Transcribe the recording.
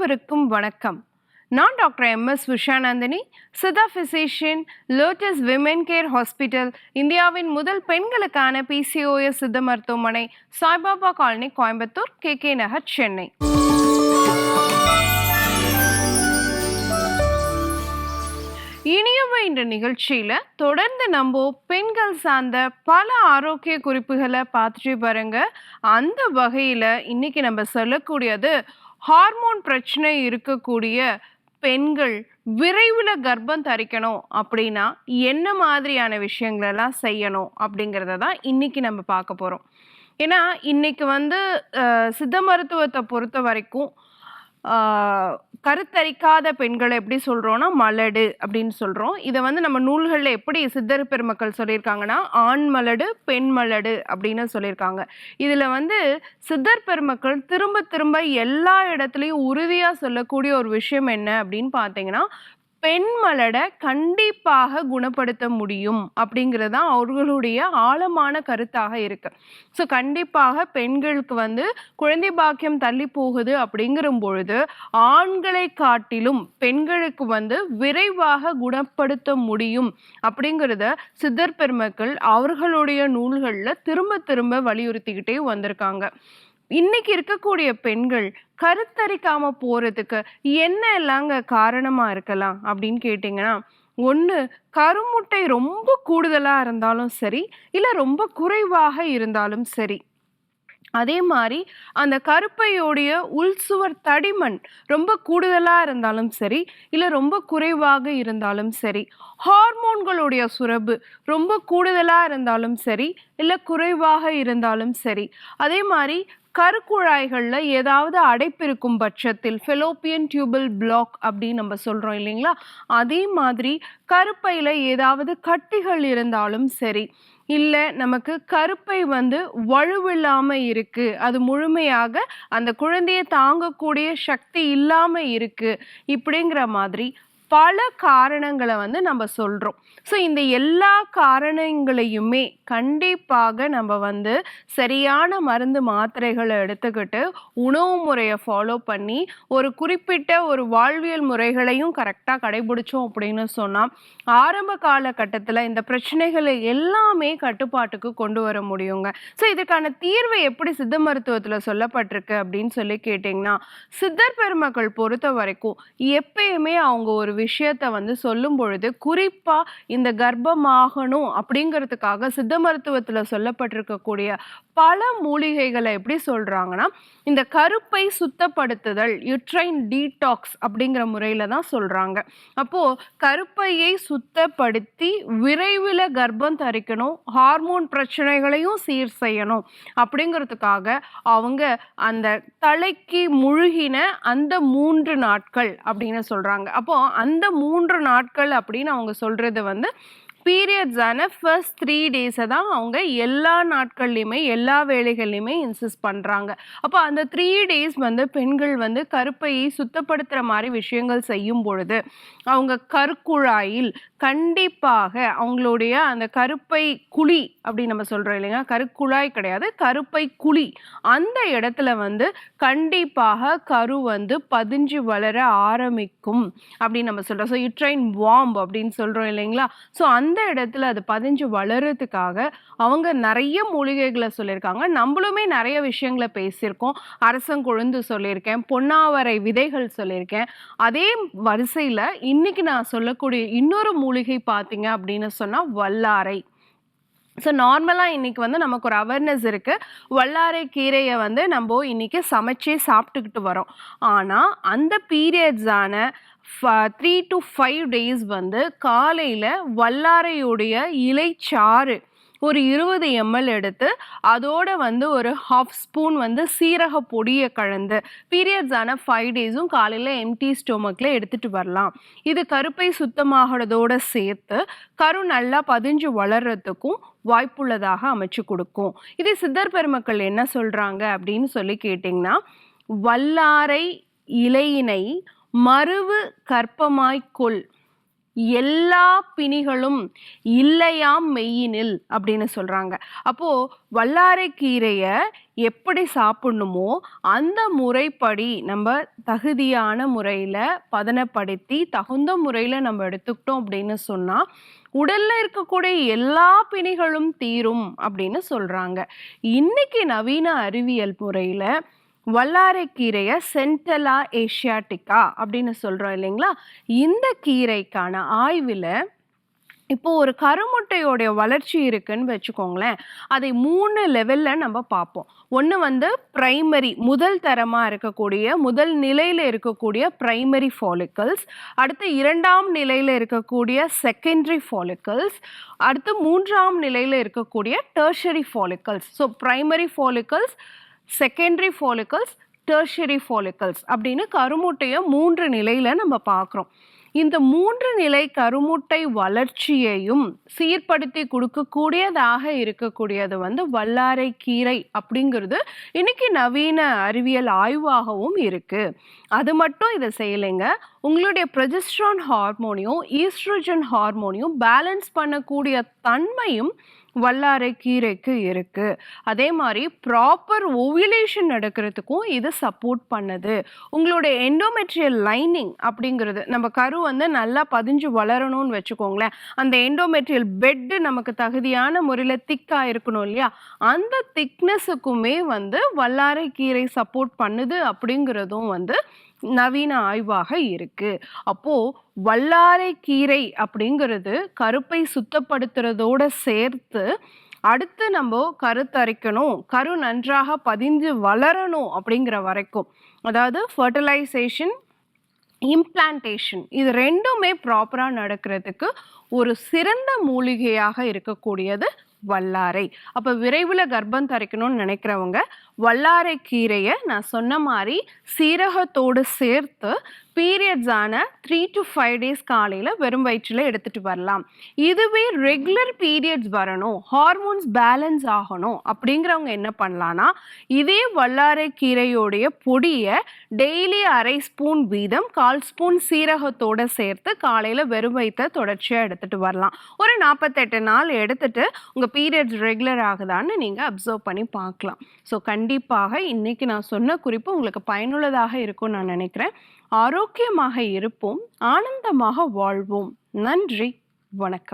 அனைவருக்கும் வணக்கம். நான் doctor M S. Vishanandhini, Siddha physician, lotus women care hospital, இந்தியாவின் முதல் பெண்களுக்கான PCOS சித்த மருத்துவமனை, சாய்பாபா காலனி, கோயம்புத்தூர், KK நகர், சென்னை. இனியவை என்ற நிகழ்ச்சியில தொடர்ந்து நம்ம பெண்கள் சார்ந்த பல ஆரோக்கிய குறிப்புகளை பார்த்துட்டு பாருங்க. அந்த வகையில இன்னைக்கு நம்ம சொல்லக்கூடியது ஹார்மோன் பிரச்சனை இருக்கக்கூடிய பெண்கள் விரைவில் கர்ப்பம் தரிக்கணும் அப்படின்னா என்ன மாதிரியான விஷயங்களெல்லாம் செய்யணும் அப்படிங்கிறத தான் இன்னைக்கு நம்ம பார்க்க போகிறோம். ஏன்னா இன்னைக்கு சித்த மருத்துவத்தை பொறுத்த வரைக்கும் கருத்தரிக்காத பெண்களை எப்படி சொல்கிறோன்னா மலடு அப்படின்னு சொல்கிறோம். இதை நம்ம நூல்களில் எப்படி சித்தர் பெருமக்கள் சொல்லியிருக்காங்கன்னா ஆண் மலடு பெண் மலடு அப்படின்னு சொல்லியிருக்காங்க. இதில் சித்தர் பெருமக்கள் திரும்ப திரும்ப எல்லா இடத்துலையும் உறுதியாக சொல்லக்கூடிய ஒரு விஷயம் என்ன அப்படின்னு பார்த்தீங்கன்னா, பெண் மலடை கண்டிப்பாக குணப்படுத்த முடியும் அப்படிங்கிறது தான் அவர்களுடைய ஆழமான கருத்தாக இருக்கு. ஸோ கண்டிப்பாக பெண்களுக்கு குழந்தை பாக்கியம் தள்ளி போகுது அப்படிங்கிற பொழுது ஆண்களை காட்டிலும் பெண்களுக்கு விரைவாக குணப்படுத்த முடியும் அப்படிங்கிறத சித்தர் பெருமக்கள் அவர்களுடைய நூல்களில் திரும்ப திரும்ப வலியுறுத்திக்கிட்டே வந்திருக்காங்க. இன்னைக்கு இருக்கக்கூடிய பெண்கள் கருத்தரிக்காம போறதுக்கு என்ன எல்லாங்க காரணமா இருக்கலாம் அப்படின்னு கேட்டிங்கன்னா, ஒன்று கருமுட்டை ரொம்ப கூடுதலாக இருந்தாலும் சரி, இல்லை ரொம்ப குறைவாக இருந்தாலும் சரி, அதே மாதிரி அந்த கருப்பையோடைய உள்சுவர் தடிமன் ரொம்ப கூடுதலாக இருந்தாலும் சரி, இல்லை ரொம்ப குறைவாக இருந்தாலும் சரி, ஹார்மோன்களுடைய சுரப்பு ரொம்ப கூடுதலாக இருந்தாலும் சரி, இல்லை குறைவாக இருந்தாலும் சரி, அதே மாதிரி கருக்குழாய்களில் ஏதாவது அடைப்பு இருக்கும் பட்சத்தில் ஃபெலோப்பியன் டியூபல் பிளாக் அப்படின்னு நம்ம சொல்கிறோம் இல்லைங்களா, அதே மாதிரி கருப்பையில் ஏதாவது கட்டிகள் இருந்தாலும் சரி, இல்லை நமக்கு கருப்பை வலுவில்லாமல் இருக்குது, அது முழுமையாக அந்த குழந்தையை தாங்கக்கூடிய சக்தி இல்லாமல் இருக்குது, இப்படிங்கிற மாதிரி பல காரணங்களை நம்ம சொல்கிறோம். ஸோ இந்த எல்லா காரணங்களையுமே கண்டிப்பாக நம்ம சரியான மருந்து மாத்திரைகளை எடுத்துக்கிட்டு உணவு முறையை ஃபாலோ பண்ணி ஒரு குறிப்பிட்ட ஒரு வாழ்வியல் முறைகளையும் கரெக்டாக கடைபிடிச்சோம் அப்படின்னு சொன்னால் ஆரம்ப காலகட்டத்தில் இந்த பிரச்சனைகளை எல்லாமே கட்டுப்பாட்டுக்கு கொண்டு வர முடியுங்க. ஸோ இதுக்கான தீர்வு எப்படி சித்த மருத்துவத்தில் சொல்லப்பட்டிருக்கு அப்படின்னு சொல்லி கேட்டிங்கன்னா, சித்தர் பெருமக்கள் பொறுத்த வரைக்கும் எப்பயுமே அவங்க ஒரு விஷயத்தை சொல்லும் பொழுது குறிப்பாக இந்த கர்ப்பமாகணும் அப்படிங்கிறதுக்காக சித்த மருத்துவத்தில் சொல்லப்பட்டிருக்கக்கூடிய பல மூலிகைகளை எப்படி சொல்கிறாங்கன்னா, இந்த கருப்பை சுத்தப்படுத்துதல், யுட்ரைன் டீடாக்ஸ் அப்படிங்கிற முறையில் தான் சொல்கிறாங்க. அப்போது கருப்பையை சுத்தப்படுத்தி விரைவில் கர்ப்பம் தரிக்கணும், ஹார்மோன் பிரச்சனைகளையும் சீர் செய்யணும் அப்படிங்கிறதுக்காக அவங்க அந்த தலைக்கு முழுகின அந்த 3 நாட்கள் அப்படின்னு சொல்கிறாங்க. அப்போது அந்த 3 நாட்கள் அப்படின்னு அவங்க சொல்கிறது பீரியட்ஸான ஃபர்ஸ்ட் 3 டேஸை தான் அவங்க எல்லா நாட்கள்லையுமே எல்லா வேலைகள்லையுமே இன்சிஸ்ட் பண்ணுறாங்க. அப்போ அந்த 3 டேஸ் பெண்கள் கருப்பையை சுத்தப்படுத்துகிற மாதிரி விஷயங்கள் செய்யும் பொழுது அவங்க கருக்குழாயில் கண்டிப்பாக அவங்களுடைய அந்த கருப்பை குழி அப்படின்னு நம்ம சொல்கிறோம் இல்லைங்க, கருக்குழாய் கிடையாது, கருப்பை குழி, அந்த இடத்துல கண்டிப்பாக கரு பதிஞ்சு வளர ஆரம்பிக்கும் அப்படின்னு நம்ம சொல்கிறோம். ஸோ யுட்ரைன் வார்ம் அப்படின்னு சொல்கிறோம் இல்லைங்களா. ஸோ அந்த இடத்துல அது பதிஞ்சு வளர்றதுக்காக அவங்க நிறைய மூலிகைகளை சொல்லியிருக்காங்க. நம்மளுமே நிறைய விஷயங்களை பேசியிருக்கோம். அரசங்கொழுந்து சொல்லியிருக்கேன், பொன்னாவரை விதைகள் சொல்லியிருக்கேன். அதே வரிசையில் இன்னைக்கு நான் சொல்லக்கூடிய இன்னொரு மூலிகை பார்த்தீங்க அப்படின்னு சொன்னால் வல்லாரை. ஸோ நார்மலாக இன்றைக்கி நமக்கு ஒரு அவேர்னஸ் இருக்குது, வல்லாரை கீரையை நம்ம இன்றைக்கி சமைச்சே சாப்பிட்டுக்கிட்டு வரோம். ஆனால் அந்த பீரியட்ஸான 3 to 5 டேஸ் காலையில் வல்லாரையுடைய இலைச்சாறு ஒரு 20 ml எடுத்து அதோட ஒரு 1/2 ஸ்பூன் சீரக பொடியை கலந்து பீரியட்ஸான 5 டேஸும் காலையில் எம்டி ஸ்டொமக்கில் எடுத்துகிட்டு வரலாம். இது கருப்பை சுத்தமாகிறதோடு சேர்த்து கரு நல்லா பதிஞ்சு வளர்கிறதுக்கும் வாய்ப்புள்ளதாக அமைச்சு கொடுக்கும். இது சித்தர் பெருமக்கள் என்ன சொல்கிறாங்க அப்படின்னு சொல்லி கேட்டிங்கன்னா, வல்லாரை இலையினை மருவு கற்பமாய்க்கொள் எல்லா பிணிகளும் இல்லையாம் மெய்யினில் அப்படின்னு சொல்றாங்க. அப்போ வல்லாரைக்கீரையை எப்படி சாப்பிடணுமோ அந்த முறைப்படி நம்ம தகுதியான முறையில் பதனப்படுத்தி தகுந்த முறையில் நம்ம எடுத்துக்கிட்டோம் அப்படின்னு சொன்னா உடல்ல இருக்கக்கூடிய எல்லா பிணிகளும் தீரும் அப்படின்னு சொல்றாங்க. இன்னைக்கு நவீன அறிவியல் முறையில வல்லாரைக்கீரையை சென்டலா ஏஷியாட்டிகா அப்படின்னு சொல்றோம் இல்லைங்களா, இந்த கீரைக்கான ஆய்வில் இப்போ ஒரு கருமுட்டையோடைய வளர்ச்சி இருக்குன்னு வச்சுக்கோங்களேன், அதை 3 லெவலில் நம்ம பார்ப்போம். ஒன்று வந்து பிரைமரி, முதல் தரமாக இருக்கக்கூடிய முதல் நிலையில் இருக்கக்கூடிய பிரைமரி ஃபாலிக்கல்ஸ், அடுத்து 2ஆம் நிலையில் இருக்கக்கூடிய செகண்டரி ஃபாலிக்கல்ஸ், அடுத்து 3ஆம் நிலையில் இருக்கக்கூடிய tertiary follicles. So primary follicles, secondary follicles, tertiary follicles அப்படின்னு கருமுட்டையை 3 நிலையில் நம்ம பார்க்குறோம். இந்த 3 நிலை கருமுட்டை வளர்ச்சியையும் சீர்படுத்தி கொடுக்கக்கூடியதாக இருக்கக்கூடியது வந்து வல்லாரைக்கீரை அப்படிங்கிறது இன்னைக்கு நவீன அறிவியல் ஆய்வாகவும் இருக்கு. அது மட்டும் இதை செய்யலைங்க, உங்களுடைய ப்ரொஜெஸ்ட்ரான் ஹார்மோனையும் ஈஸ்ட்ரோஜன் ஹார்மோனையும் பேலன்ஸ் பண்ணக்கூடிய தன்மையும் வல்லாரைக்கீரைக்கு இருக்கு. அதே மாதிரி ப்ராப்பர் ஓவியுலேஷன் நடக்கிறதுக்கும் இது சப்போர்ட் பண்ணுது. உங்களுடைய எண்டோமெட்ரியல் லைனிங் அப்படிங்கிறது, நம்ம கரு வந்து நல்லா பதிஞ்சு வளரணும்னு வச்சுக்கோங்களேன், அந்த எண்டோமெட்ரியல் பெட்டு நமக்கு தகுதியான முறையில் திக்காக இருக்கணும் இல்லையா, அந்த திக்னஸுக்குமே வந்து வல்லாரைக்கீரை சப்போர்ட் பண்ணுது அப்படிங்கிறதும் வந்து நவீன ஆய்வாக இருக்கு. அப்போ வல்லாரைக்கீரை அப்படிங்கிறது கருப்பை சுத்தப்படுத்துறதோட சேர்த்து அடுத்து நம்ம கருத்தரிக்கணும், கரு நன்றாக பதிஞ்சு வளரணும் அப்படிங்கிற வரைக்கும், அதாவது ஃபர்டிலைசேஷன், இம்ப்ளான்டேஷன், இது ரெண்டுமே ப்ராப்பராக நடக்கிறதுக்கு ஒரு சிறந்த மூலிகையாக இருக்கக்கூடியது வல்லாரை. அப்போ விரைவில் கர்ப்பம் தரிக்கணும்னு நினைக்கிறவங்க வல்லாரைக்கீரையை நான் சொன்ன மாதிரி சீரகத்தோடு சேர்த்து பீரியட்ஸான 3 to 5 days காலையில் வெறும் வயிற்றில் எடுத்துகிட்டு வரலாம். இதுவே ரெகுலர் பீரியட்ஸ் வரணும், ஹார்மோன்ஸ் பேலன்ஸ் ஆகணும் அப்படிங்கிறவங்க என்ன பண்ணலான்னா, இதே வல்லாரைக்கீரையோடைய பொடியை டெய்லி 1/2 ஸ்பூன் வீதம் 1/4 ஸ்பூன் சீரகத்தோடு சேர்த்து காலையில் வெறும் வயிற்றை தொடர்ச்சியாக எடுத்துகிட்டு வரலாம். ஒரு 48 நாள் எடுத்துகிட்டு உங்கள் பீரியட்ஸ் ரெகுலர் ஆகுதான்னு நீங்கள் அப்சர்வ் பண்ணி பார்க்கலாம். ஸோ கண்டிப்பாக இன்றைக்கி நான் சொன்ன குறிப்பு உங்களுக்கு பயனுள்ளதாக இருக்கும்னு நான் நினைக்கிறேன். ஆரோக்கியமாக இருப்போம், ஆனந்தமாக வாழ்வோம். நன்றி, வணக்கம்.